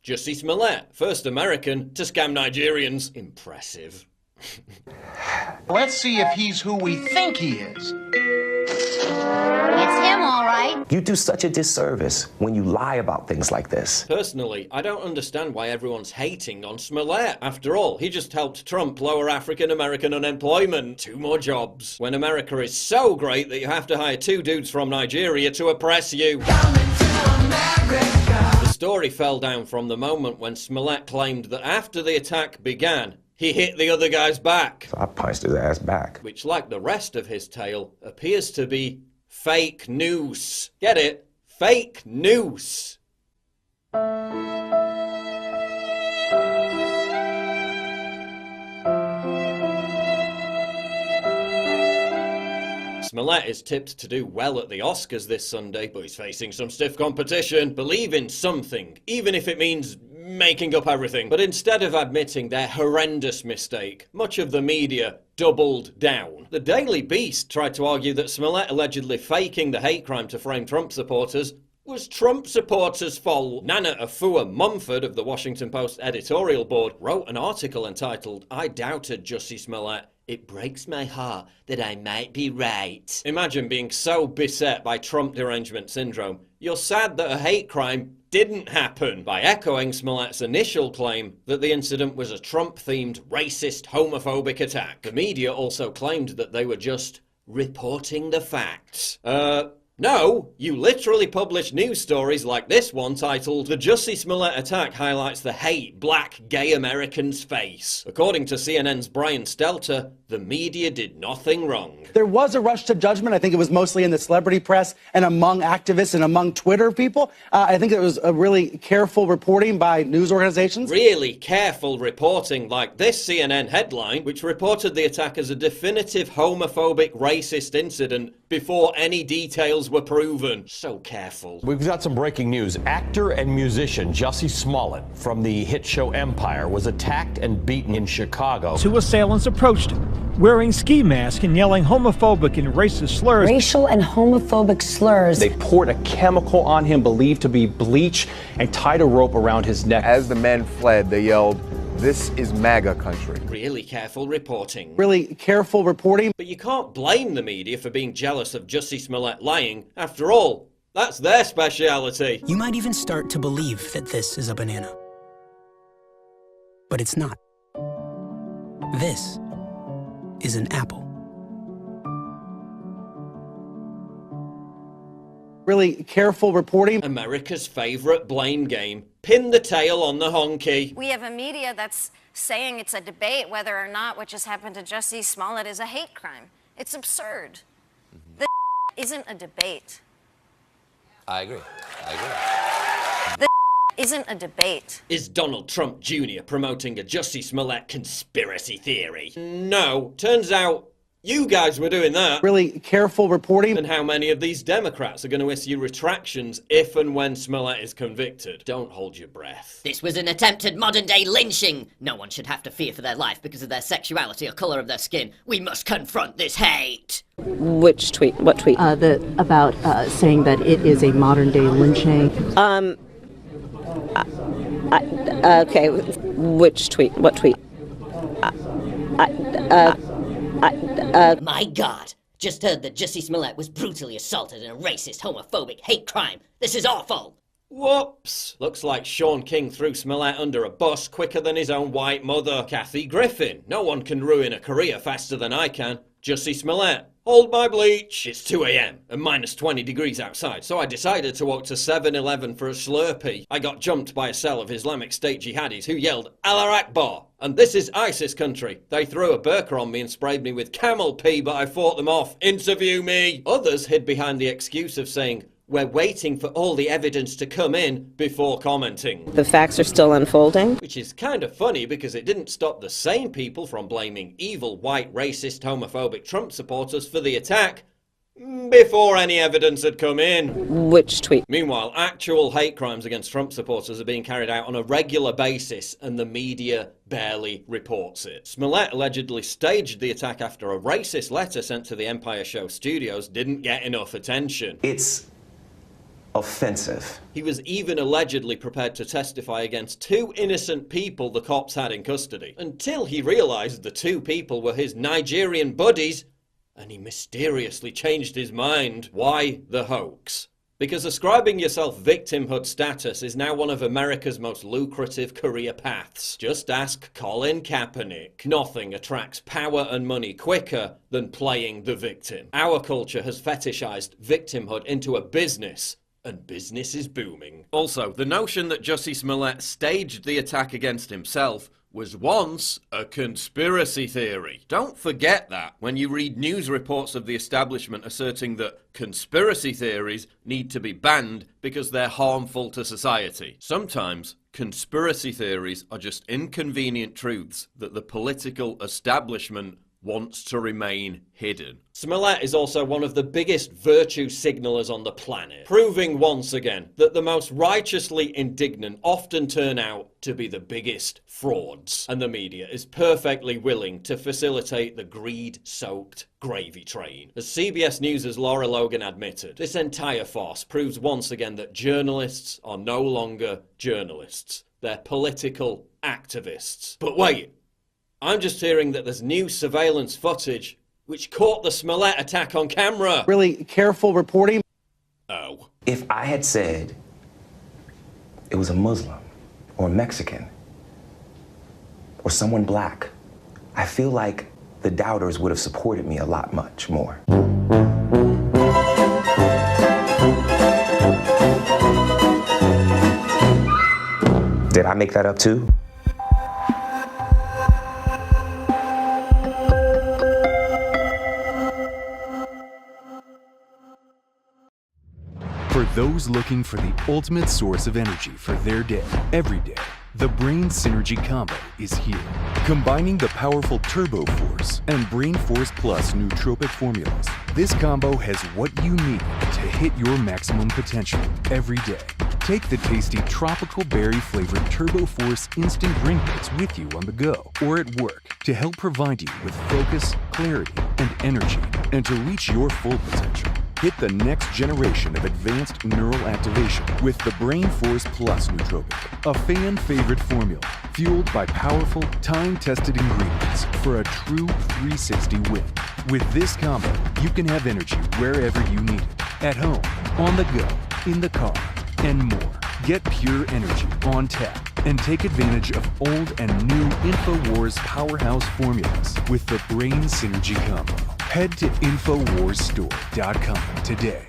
Jussie Smollett, first American to scam Nigerians. Impressive. Let's see if he's who we think he is. It's him, all right. You do such a disservice when you lie about things like this. Personally, I don't understand why everyone's hating on Smollett. After all, he just helped Trump lower African-American unemployment. 2 more jobs. When America is so great that you have to hire 2 dudes from Nigeria to oppress you. The story fell down from the moment when Smollett claimed that after the attack began, he hit the other guy's back. So I punched his ass back. Which, like the rest of his tale, appears to be fake news. Get it? Fake news. Smollett is tipped to do well at the Oscars this Sunday, but he's facing some stiff competition. Believe in something, even if it means making up everything. But instead of admitting their horrendous mistake, much of the media doubled down. The Daily Beast tried to argue that Smollett allegedly faking the hate crime to frame Trump supporters was Trump supporters' fault. Nana Afua-Mumford of the Washington Post editorial board wrote an article entitled, "I Doubted Jussie Smollett. It breaks my heart that I might be right." Imagine being so beset by Trump derangement syndrome, you're sad that a hate crime didn't happen, by echoing Smollett's initial claim that the incident was a Trump-themed, racist, homophobic attack. The media also claimed that they were just reporting the facts. No, you literally publish news stories like this one titled, "The Jussie Smollett attack highlights the hate black gay Americans face." According to CNN's Brian Stelter, the media did nothing wrong. There was a rush to judgment. I think it was mostly in the celebrity press and among activists and among Twitter people. I think it was a really careful reporting by news organizations. Really careful reporting, like this CNN headline, which reported the attack as a definitive homophobic racist incident before any details were proven. So careful. We've got some breaking news. Actor and musician Jussie Smollett from the hit show Empire was attacked and beaten in Chicago. 2 assailants approached him, wearing ski masks and yelling homophobic and racist slurs. Racial and homophobic slurs. They poured a chemical on him believed to be bleach and tied a rope around his neck. As the men fled, they yelled, "This is MAGA country." Really careful reporting. Really careful reporting. But you can't blame the media for being jealous of Jussie Smollett lying. After all, that's their speciality. You might even start to believe that this is a banana. But it's not. This is an apple. Really careful reporting. America's favorite blame game. Pin the tail on the honky. We have a media that's saying it's a debate whether or not what just happened to Jussie Smollett is a hate crime. It's absurd. This isn't a debate. I agree. This isn't a debate. Is Donald Trump Jr. promoting a Jussie Smollett conspiracy theory? No. Turns out you guys were doing that. Really careful reporting. And how many of these Democrats are going to issue retractions if and when Smollett is convicted? Don't hold your breath. This was an attempted modern-day lynching. No one should have to fear for their life because of their sexuality or colour of their skin. We must confront this hate. Which tweet? What tweet? About saying that it is a modern-day lynching. Okay. Which tweet? What tweet? My God! Just heard that Jussie Smollett was brutally assaulted in a racist, homophobic hate crime. This is awful! Whoops! Looks like Sean King threw Smollett under a bus quicker than his own white mother. Kathy Griffin. No one can ruin a career faster than I can. Jussie Smollett. Hold my bleach. It's 2 a.m. and minus 20 degrees outside, so I decided to walk to 7-Eleven for a Slurpee. I got jumped by a cell of Islamic State jihadis who yelled, Allah Akbar! And this is ISIS country. They threw a burqa on me and sprayed me with camel pee, but I fought them off. Interview me! Others hid behind the excuse of saying, we're waiting for all the evidence to come in before commenting. The facts are still unfolding. Which is kind of funny because it didn't stop the same people from blaming evil, white, racist, homophobic Trump supporters for the attack before any evidence had come in. Which tweet? Meanwhile, actual hate crimes against Trump supporters are being carried out on a regular basis and the media barely reports it. Smollett allegedly staged the attack after a racist letter sent to the Empire Show studios didn't get enough attention. It's offensive. He was even allegedly prepared to testify against 2 innocent people the cops had in custody, until he realized the 2 people were his Nigerian buddies, and he mysteriously changed his mind. Why the hoax? Because ascribing yourself victimhood status is now one of America's most lucrative career paths. Just ask Colin Kaepernick. Nothing attracts power and money quicker than playing the victim. Our culture has fetishized victimhood into a business, and business is booming. Also, the notion that Jussie Smollett staged the attack against himself was once a conspiracy theory. Don't forget that when you read news reports of the establishment asserting that conspiracy theories need to be banned because they're harmful to society. Sometimes conspiracy theories are just inconvenient truths that the political establishment wants to remain hidden. Smollett is also one of the biggest virtue signalers on the planet, proving once again that the most righteously indignant often turn out to be the biggest frauds, and the media is perfectly willing to facilitate the greed-soaked gravy train. As CBS News' Laura Logan admitted, this entire farce proves once again that journalists are no longer journalists. They're political activists. But wait, I'm just hearing that there's new surveillance footage which caught the Smollett attack on camera. Really careful reporting. Oh. If I had said it was a Muslim or a Mexican or someone black, I feel like the doubters would have supported me a lot much more. Did I make that up too? For those looking for the ultimate source of energy for their day, every day, the Brain Synergy Combo is here. Combining the powerful Turbo Force and Brain Force Plus nootropic formulas, this combo has what you need to hit your maximum potential every day. Take the tasty tropical berry-flavored Turbo Force instant drink mix with you on the go or at work to help provide you with focus, clarity, and energy, and to reach your full potential. Hit the next generation of advanced neural activation with the Brain Force Plus nootropic, a fan-favorite formula fueled by powerful, time-tested ingredients for a true 360 win. With this combo, you can have energy wherever you need it, at home, on the go, in the car, and more. Get pure energy on tap and take advantage of old and new InfoWars powerhouse formulas with the Brain Synergy Combo. Head to InfoWarsStore.com today